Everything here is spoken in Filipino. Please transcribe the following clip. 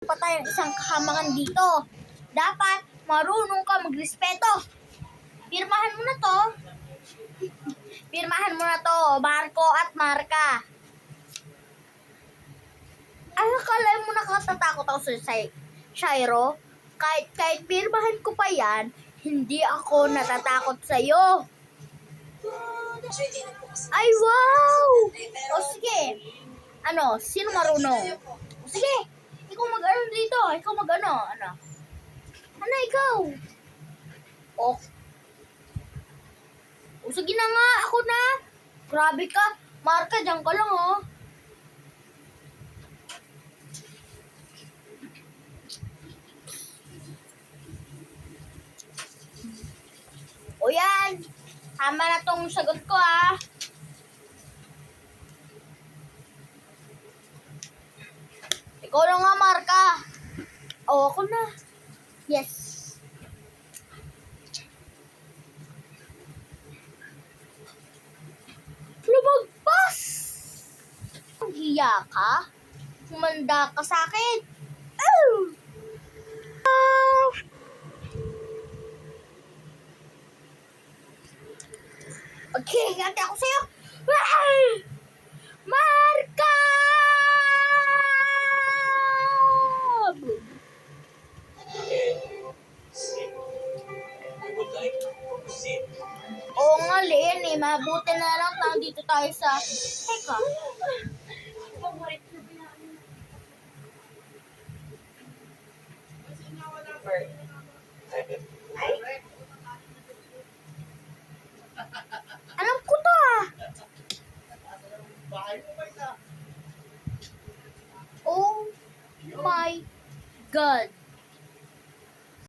pa tayong isang kahamangan dito. Dapat marunong ka magrespeto. Pirmahan mo na to. Pirmahan mo na to, Marco at Marka. Akala mo nakatatakot ako sa Shiro? Kahit pirmahan ko pa yan, hindi ako natatakot sa'yo. Ay, wow! O sige. Ano, sino marunong? O sige, ikaw mag-ano dito. Ikaw mag-ano. Ano, ikaw? O sige na nga, ako na. Grabe ka. Marka, dyan ka lang, oh. O yan. Tama na tong sagot ko, ah. Ikaw na nga, Marka. O, ako na. Yes. Lumagpas! Ang hiya ka? Humanda ka sa akin. Oh! Okay, hati ako sa'yo. Marka! Oo nga, Len, eh. Mabuti na lang nandito tayo sa... Teka. Alam ko to, ah. Oh my God.